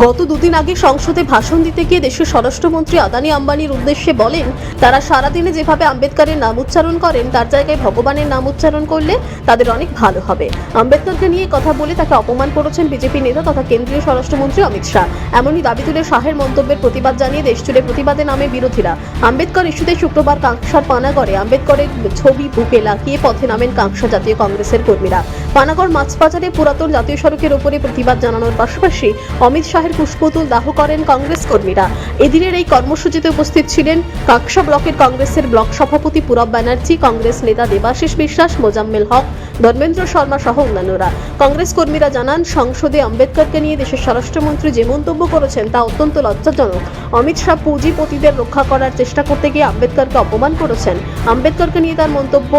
গত দুদিন আগে সংসদে ভাষণ দিতে গিয়ে দেশের স্বরাষ্ট্রমন্ত্রী আদানি আম্বানির উদ্দেশ্যে বলেন, তারা সারাদিনে যেভাবে আম্বেদকরের নাম উচ্চারণ করেন তার জায়গায় ভগবানের নাম উচ্চারণ করলে তাদের অনেক ভালো হবে। আম্বেদকরকে নিয়ে কথা বলে তাকে অপমান করেছেন বিজেপি নেতা তথা কেন্দ্রীয় স্বরাষ্ট্রমন্ত্রী অমিত শাহ। এমনই দাবি তুলে শাহের মন্তব্যের প্রতিবাদ জানিয়ে দেশজুড়ে প্রতিবাদে নামে বিরোধীরা। আম্বেদকর ইস্যুতে শুক্রবার কাঁকসার পানাগড়ে আম্বেদকরের ছবি বুকে লাগিয়ে পথে নামেন কাঁকসা জাতীয় কংগ্রেসের কর্মীরা। পানাগড় মাছবাজারে পুরাতন জাতীয় সড়কের উপরে প্রতিবাদ জানানোর পাশাপাশি অমিত শাহের পুষ্পতুল দাহ করেন কংগ্রেস কর্মীরা। এদিনের এই কর্মসূচিতে উপস্থিত ছিলেন কাঁকসা ব্লকের কংগ্রেসের ব্লক সভাপতি পূরব ব্যানার্জি, কংগ্রেস নেতা দেবাশিস বিশ্বাস, মোজাম্মেল হক, ধর্মেন্দ্র শর্মা সহ অন্যান্যরা। কংগ্রেস কর্মীরা জানান, সংসদে আম্বেদকরকে নিয়ে দেশের স্বরাষ্ট্রমন্ত্রী যে মন্তব্য করেছেন তা অত্যন্ত লজ্জাজনক। অমিত শাহ পুঁজিপতিদের রক্ষা করার চেষ্টা করতে গিয়ে আম্বেদকরকে অপমান করেছেন। আম্বেদকরকে নিয়ে তার মন্তব্য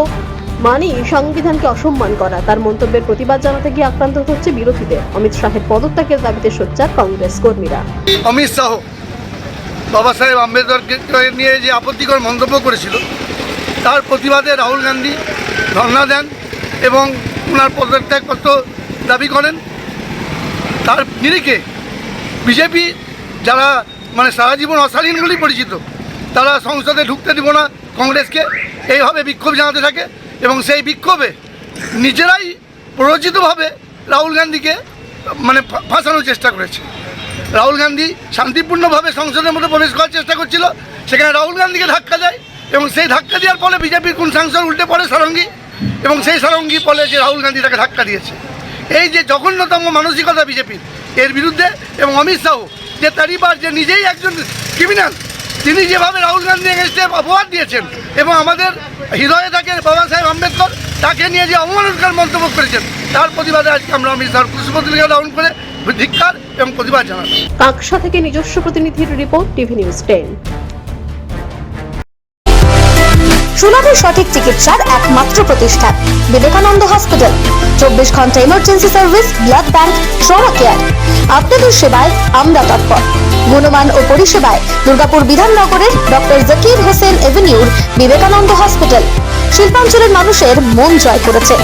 মানে সংবিধানকে অসম্মান করা। তার মন্তব্যের প্রতিবাদ জানাতে গিয়ে আক্রান্ত হচ্ছে বিরোধীদের। অমিত শাহের পদত্যাগের দাবিতে সোচ্চার কংগ্রেস কর্মীরা। অমিত শাহ বাবা সাহেব আম্বেদকরকে নিয়ে যে আপত্তিকর মন্তব্য করেছিল তার প্রতিবাদে রাহুল গান্ধী ধর্ণা দেন এবং ওনার পদত্যাগপত্র দাবি করেন। তার নিরিখে বিজেপি যারা সারা জীবন অশালীন বলেই পরিচিত, তারা সংসদে ঢুকতে দিব না কংগ্রেসকে, এইভাবে বিক্ষোভ জানাতে থাকে এবং সেই বিক্ষোভে নিজেরাই প্ররোচিতভাবে রাহুল গান্ধীকে ফাঁসানোর চেষ্টা করেছে। রাহুল গান্ধী শান্তিপূর্ণভাবে সংসদের মধ্যে প্রবেশ করার চেষ্টা করছিল, সেখানে রাহুল গান্ধীকে ধাক্কা দেয় এবং সেই ধাক্কা দেওয়ার ফলে বিজেপির কোন সাংসদ উল্টে পড়ে সারঙ্গী, এবং সেই সারঙ্গী বলে যে রাহুল গান্ধী তাকে ধাক্কা দিয়েছে। এই যে জঘন্যতম মানসিকতা বিজেপির, এর বিরুদ্ধে এবং অমিত শাহ যে তারিবার যে নিজেই একজন ক্রিমিনাল, তিনি যেভাবে রাহুল গান্ধী এগেন্স্টে অপবাদ দিয়েছেন এবং আমাদের হৃদয়ে থাকেন বাবা সাহেব আম্বেদকর, তাকে নিয়ে যে অবমাননাকর মন্তব্য করেছেন, তার প্রতিবাদে আজকে আমরা অমিত শাহ পুষ্পতুলিকা দাহন করে ধিক্কার এবং প্রতিবাদ জানাবো। কাঁকসা থেকে নিজস্ব প্রতিনিধির রিপোর্ট, টিভি নিউজ 10। সুলভ সঠিক চিকিৎসার একমাত্র প্রতিষ্ঠান বিবেকানন্দ হসপিটাল। 24 ঘন্টা emergency service, blood bank, trauma care. আপনাদের সেবায় আমরা তৎপর। গুণমান ও পরিষেবায় দুর্গাপুর বিধাননগরের ডক্টর জাকির হোসেন এভিনিউর বিবেকানন্দ হসপিটাল শিল্পাঞ্চলের মানুষের মন জয় করেছে।